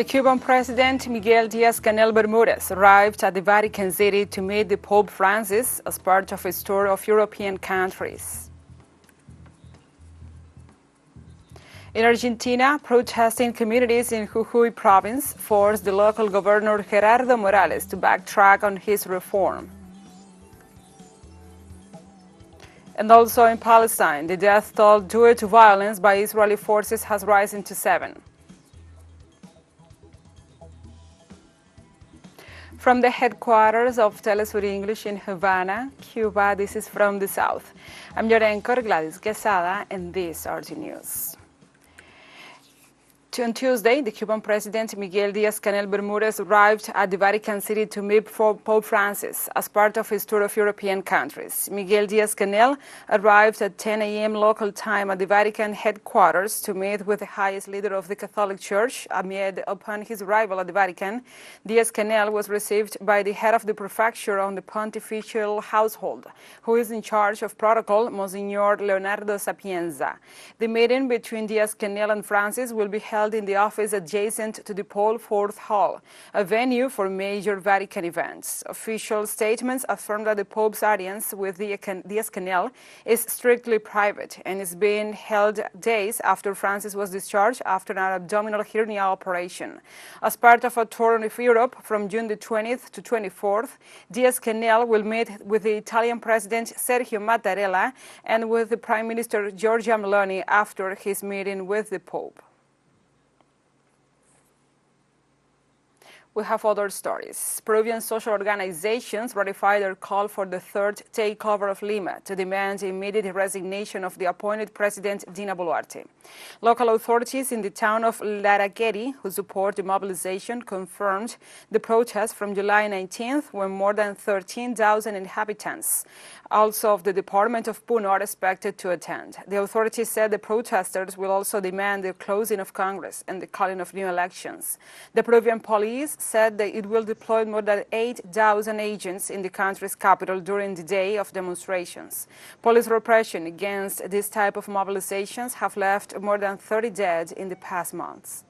The Cuban President Miguel Diaz-Canel Bermudez arrived at the Vatican City to meet the Pope Francis as part of his tour of European countries. In Argentina, protesting communities in Jujuy province forced the local governor Gerardo Morales to backtrack on his reform. And also in Palestine, the death toll due to violence by Israeli forces has risen to 7. From the headquarters of TeleSUR English in Havana, Cuba, this is From the South. I'm your anchor, Gladys Quesada, and these are the news. On Tuesday, the Cuban President Miguel Diaz-Canel Bermudez arrived at the Vatican City to meet Pope Francis as part of his tour of European countries. Miguel Diaz-Canel arrived at 10 a.m. local time at the Vatican headquarters to meet with the highest leader of the Catholic Church. Upon his arrival at the Vatican, Diaz-Canel was received by the head of the prefecture on the pontifical household, who is in charge of protocol, Monsignor Leonardo Sapienza. The meeting between Diaz-Canel and Francis will be held in the office adjacent to the Paul IV Hall, a venue for major Vatican events. Official statements affirm that the Pope's audience with Diaz-Canel is strictly private and is being held days after Francis was discharged after an abdominal hernia operation. As part of a tour of Europe from June the 20th to 24th, Diaz-Canel will meet with the Italian President Sergio Mattarella and with the Prime Minister Giorgia Meloni after his meeting with the Pope. We have other stories. Peruvian social organizations ratified their call for the third takeover of Lima to demand the immediate resignation of the appointed President Dina Boluarte. Local authorities in the town of Laraqueri, who support the mobilization, confirmed the protest from July 19th, when more than 13,000 inhabitants, also of the Department of Puno, are expected to attend. The authorities said the protesters will also demand the closing of Congress and the calling of new elections. The Peruvian police said that it will deploy more than 8,000 agents in the country's capital during the day of demonstrations. Police repression against this type of mobilizations have left more than 30 dead in the past months.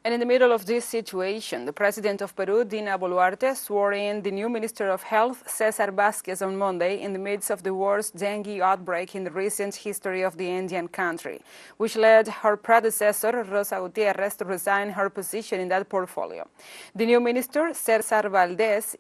And in the middle of this situation, the president of Peru, Dina Boluarte, swore in the new Minister of Health, Cesar Vázquez, on Monday in the midst of the worst dengue outbreak in the recent history of the Andean country, which led her predecessor, Rosa Gutiérrez, to resign her position in that portfolio. The new minister, Cesar Vázquez,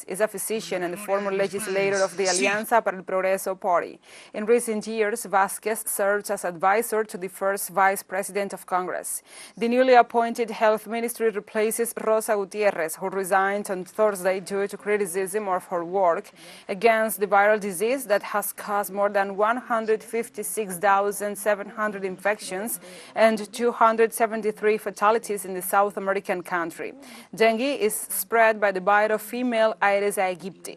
is a physician and the former legislator of the Alianza para el Progreso party. In recent years, Vázquez served as advisor to the first vice president of Congress. The newly appointed health ministry replaces Rosa Gutiérrez, who resigned on Thursday due to criticism of her work against the viral disease that has caused more than 156,700 infections and 273 fatalities in the South American country. Dengue is spread by the bite of female Aedes aegypti.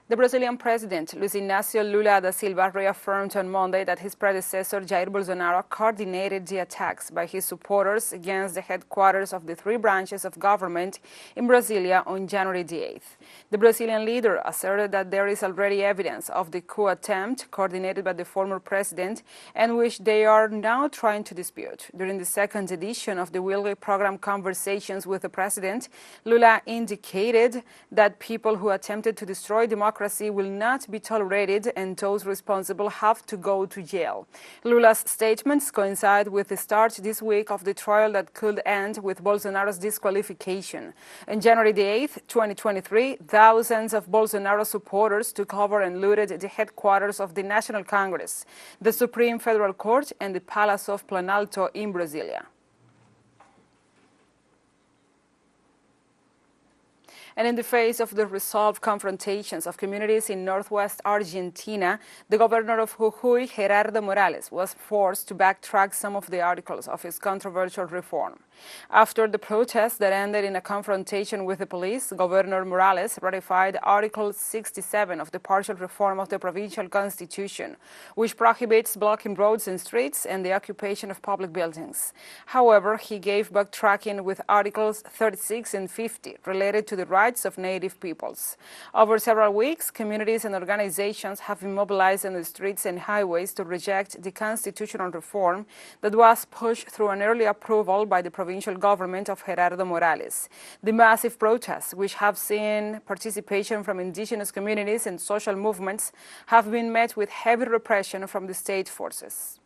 The Brazilian president, Luiz Inácio Lula da Silva, reaffirmed on Monday that his predecessor, Jair Bolsonaro, coordinated the attacks by his supporters against the headquarters of the three branches of government in Brasilia on January the 8th. The Brazilian leader asserted that there is already evidence of the coup attempt coordinated by the former president and which they are now trying to dispute. During the second edition of the weekly program Conversations with the President, Lula indicated that people who attempted to destroy democracy will not be tolerated and those responsible have to go to jail. Lula's statements coincide with the start this week of the trial that could end with Bolsonaro's disqualification. On January the 8th, 2023, thousands of Bolsonaro supporters took over and looted the headquarters of the National Congress, the Supreme Federal Court, and the Palace of Planalto in Brasilia. And in the face of the resolved confrontations of communities in northwest Argentina, the governor of Jujuy, Gerardo Morales, was forced to backtrack some of the articles of his controversial reform. After the protests that ended in a confrontation with the police, Governor Morales ratified Article 67 of the partial reform of the provincial constitution, which prohibits blocking roads and streets and the occupation of public buildings. However, he gave backtracking with Articles 36 and 50 related to the right rights of native peoples. Over several weeks, communities and organizations have been mobilized in the streets and highways to reject the constitutional reform that was pushed through an early approval by the provincial government of Gerardo Morales. The massive protests, which have seen participation from indigenous communities and social movements, have been met with heavy repression from the state forces.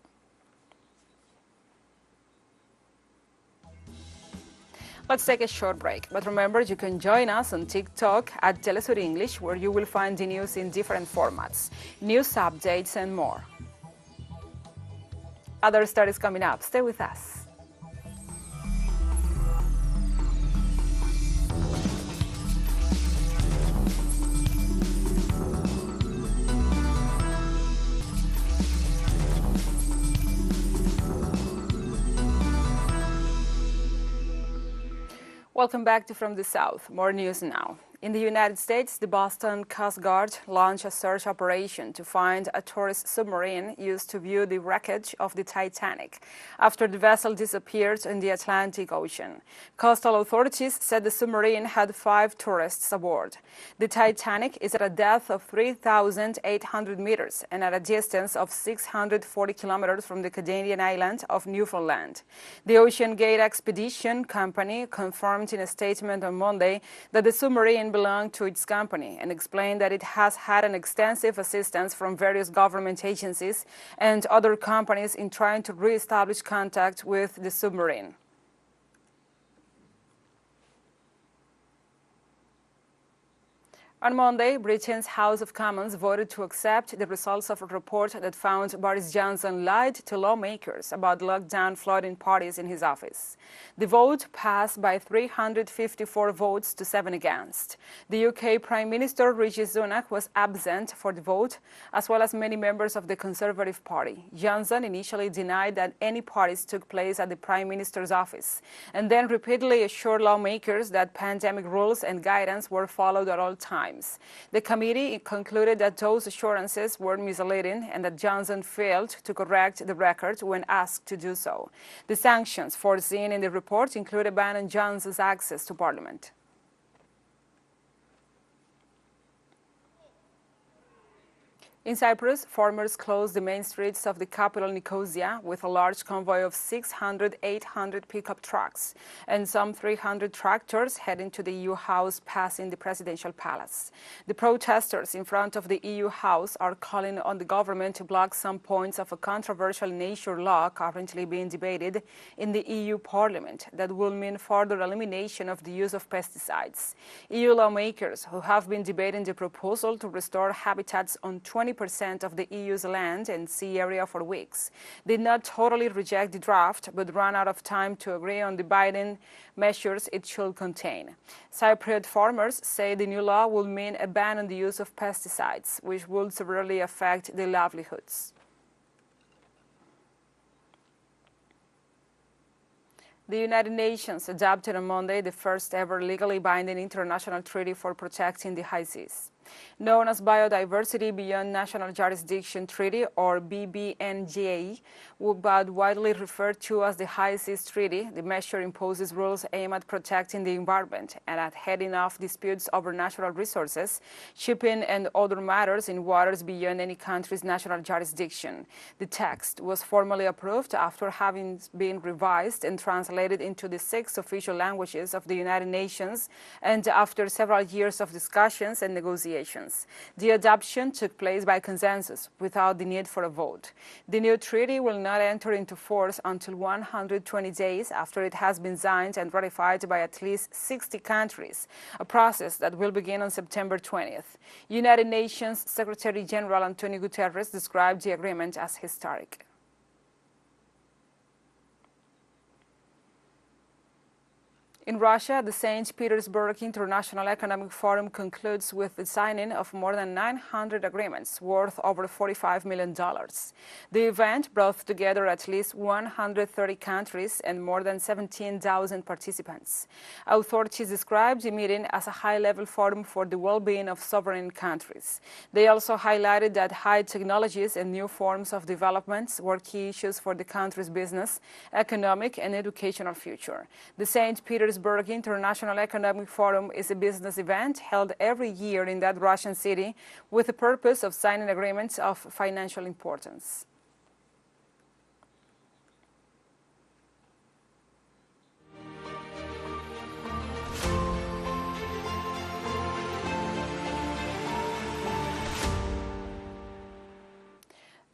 Let's take a short break, but remember you can join us on TikTok at TeleSUR English, where you will find the news in different formats, news updates and more. Other stories coming up. Stay with us. Welcome back to From the South. More news now. In the United States, the Boston Coast Guard launched a search operation to find a tourist submarine used to view the wreckage of the Titanic after the vessel disappeared in the Atlantic Ocean. Coastal authorities said the submarine had 5 tourists aboard. The Titanic is at a depth of 3,800 meters and at a distance of 640 kilometers from the Canadian island of Newfoundland. The Ocean Gate Expedition Company confirmed in a statement on Monday that the submarine belonged to its company and explained that it has had an extensive assistance from various government agencies and other companies in trying to re-establish contact with the submarine. On Monday, Britain's House of Commons voted to accept the results of a report that found Boris Johnson lied to lawmakers about lockdown flooding parties in his office. The vote passed by 354 votes to 7 against. The UK Prime Minister Rishi Sunak was absent for the vote, as well as many members of the Conservative Party. Johnson initially denied that any parties took place at the Prime Minister's office, and then repeatedly assured lawmakers that pandemic rules and guidance were followed at all times. The committee concluded that those assurances were misleading and that Johnson failed to correct the record when asked to do so. The sanctions foreseen in the report include a ban on Johnson's access to Parliament. In Cyprus, farmers closed the main streets of the capital Nicosia with a large convoy of 800 pickup trucks and some 300 tractors heading to the EU House passing the presidential palace. The protesters in front of the EU House are calling on the government to block some points of a controversial nature law currently being debated in the EU Parliament that will mean further elimination of the use of pesticides. EU lawmakers, who have been debating the proposal to restore habitats on 20% of the EU's land and sea area for weeks, did not totally reject the draft, but ran out of time to agree on the binding measures it should contain. Cypriot farmers say the new law will mean a ban on the use of pesticides, which will severely affect their livelihoods. The United Nations adopted on Monday the first ever legally binding international treaty for protecting the high seas. Known as Biodiversity Beyond National Jurisdiction Treaty, or BBNJ, but widely referred to as the High Seas Treaty, the measure imposes rules aimed at protecting the environment and at heading off disputes over natural resources, shipping, and other matters in waters beyond any country's national jurisdiction. The text was formally approved after having been revised and translated into the 6 official languages of the United Nations and after several years of discussions and negotiations. The adoption took place by consensus without the need for a vote. The new treaty will not enter into force until 120 days after it has been signed and ratified by at least 60 countries, a process that will begin on September 20th. United Nations Secretary General Antonio Guterres described the agreement as historic. In Russia, the St. Petersburg International Economic Forum concludes with the signing of more than 900 agreements worth over $45 million. The event brought together at least 130 countries and more than 17,000 participants. Authorities described the meeting as a high-level forum for the well-being of sovereign countries. They also highlighted that high technologies and new forms of development were key issues for the country's business, economic, and educational future. The St. Petersburg Petersburg International Economic Forum is a business event held every year in that Russian city with the purpose of signing agreements of financial importance.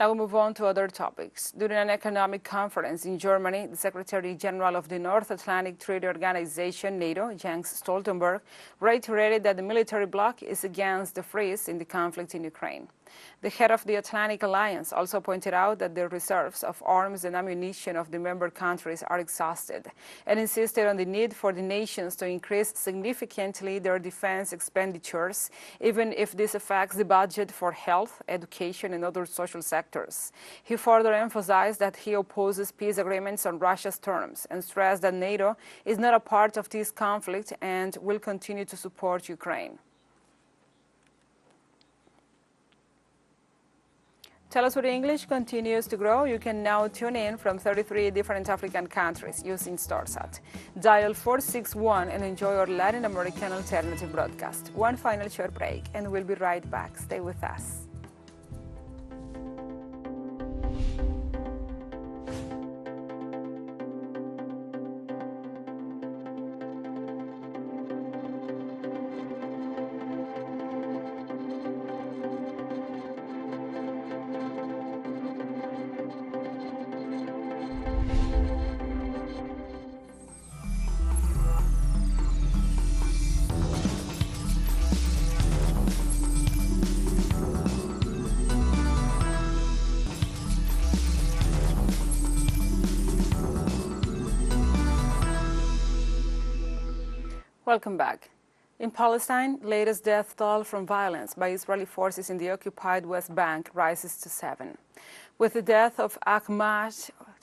Now we move on to other topics. During an economic conference in Germany, the Secretary General of the North Atlantic Treaty Organization, NATO, Jens Stoltenberg, reiterated that the military bloc is against the freeze in the conflict in Ukraine. The head of the Atlantic Alliance also pointed out that the reserves of arms and ammunition of the member countries are exhausted and insisted on the need for the nations to increase significantly their defense expenditures, even if this affects the budget for health, education, and other social sectors. He further emphasized that he opposes peace agreements on Russia's terms and stressed that NATO is not a part of this conflict and will continue to support Ukraine. TeleSUR English continues to grow. You can now tune in from 33 different African countries using StarSat. Dial 461 and enjoy our Latin American alternative broadcast. One final short break and we'll be right back. Stay with us. Welcome back. In Palestine, latest death toll from violence by Israeli forces in the occupied West Bank rises to 7. With the death of Ahmad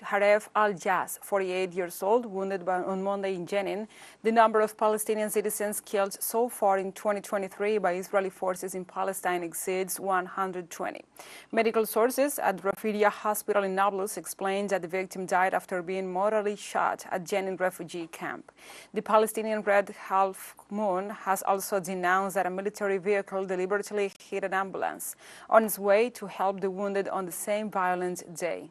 Haref al-Jaz, 48 years old, wounded on Monday in Jenin, the number of Palestinian citizens killed so far in 2023 by Israeli forces in Palestine exceeds 120. Medical sources at Rafidiyah Hospital in Nablus explained that the victim died after being mortally shot at Jenin refugee camp. The Palestinian Red Half Moon has also denounced that a military vehicle deliberately hit an ambulance on its way to help the wounded on the same violent day.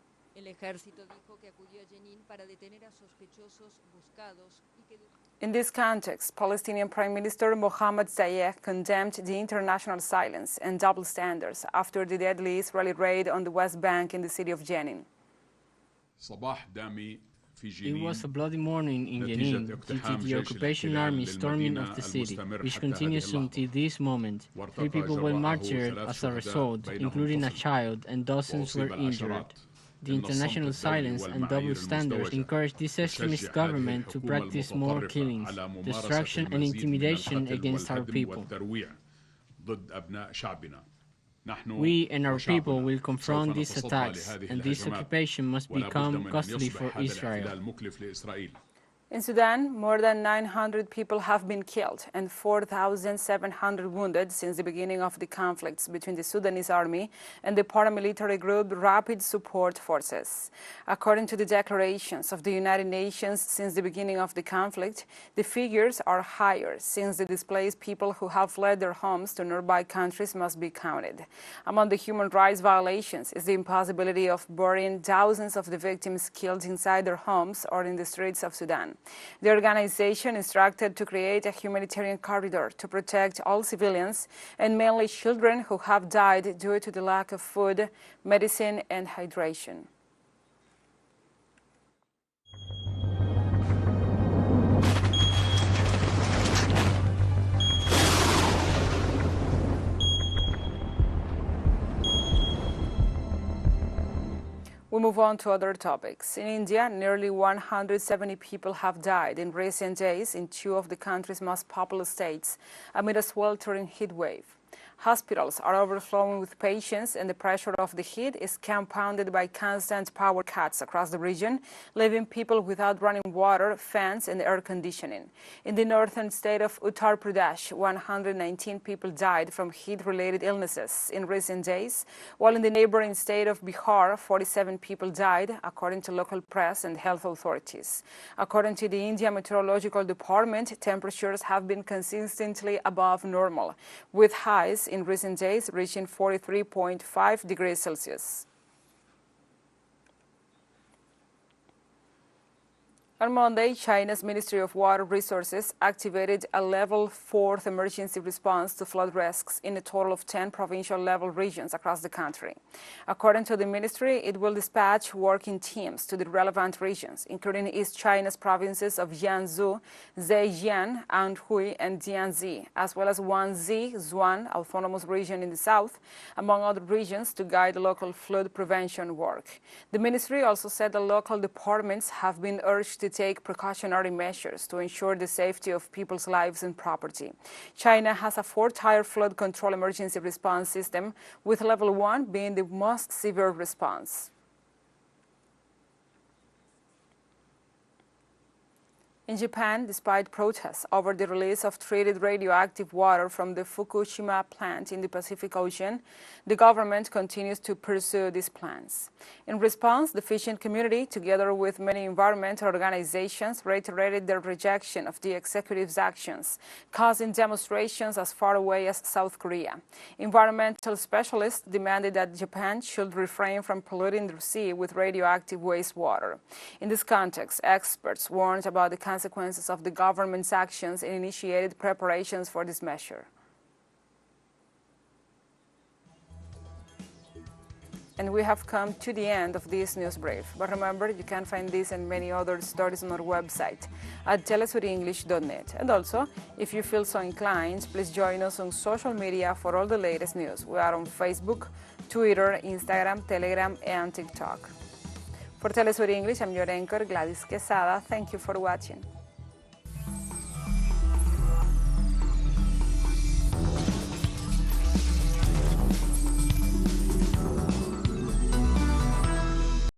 In this context, Palestinian Prime Minister Mohammed Zayeh condemned the international silence and double standards after the deadly Israeli raid on the West Bank in the city of Jenin. It was a bloody morning in Jenin due to the occupation army storming of the city, which continues until this moment. 3 people were martyred as a result, including a child, and dozens were injured. The international silence and double standards encourage this extremist government to practice more killings, destruction, and intimidation against our people. We and our people will confront these attacks, and this occupation must become costly for Israel. In Sudan, more than 900 people have been killed and 4,700 wounded since the beginning of the conflicts between the Sudanese army and the paramilitary group Rapid Support Forces. According to the declarations of the United Nations since the beginning of the conflict, the figures are higher since the displaced people who have fled their homes to nearby countries must be counted. Among the human rights violations is the impossibility of burying thousands of the victims killed inside their homes or in the streets of Sudan. The organization instructed to create a humanitarian corridor to protect all civilians and mainly children who have died due to the lack of food, medicine, and hydration. We move on to other topics. In India, nearly 170 people have died in recent days in 2 of the country's most populous states amid a sweltering heat wave. Hospitals are overflowing with patients, and the pressure of the heat is compounded by constant power cuts across the region, leaving people without running water, fans, and air conditioning. In the northern state of Uttar Pradesh, 119 people died from heat-related illnesses in recent days, while in the neighboring state of Bihar, 47 people died, according to local press and health authorities. According to the India Meteorological Department, temperatures have been consistently above normal, with highs in recent days reaching 43.5 degrees Celsius. On Monday, China's Ministry of Water Resources activated a level 4th emergency response to flood risks in a total of 10 provincial-level regions across the country. According to the ministry, it will dispatch working teams to the relevant regions, including East China's provinces of Jiangsu, Zhejiang, Anhui, and Jiangxi, as well as Guangxi, Zhuan Autonomous Region in the south, among other regions, to guide local flood prevention work. The ministry also said the local departments have been urged to take precautionary measures to ensure the safety of people's lives and property. China has a 4-tier flood control emergency response system, with level 1 being the most severe response. In Japan, despite protests over the release of treated radioactive water from the Fukushima plant in the Pacific Ocean, the government continues to pursue these plans. In response, the fishing community, together with many environmental organizations, reiterated their rejection of the executive's actions, causing demonstrations as far away as South Korea. Environmental specialists demanded that Japan should refrain from polluting the sea with radioactive wastewater. In this context, experts warned about the consequences of the government's actions and initiated preparations for this measure. And we have come to the end of this news brief. But remember, you can find this and many other stories on our website at telesurenglish.net. And also, if you feel so inclined, please join us on social media for all the latest news. We are on Facebook, Twitter, Instagram, Telegram, and TikTok. For TeleSUR English, I'm your anchor, Gladys Quesada. Thank you for watching.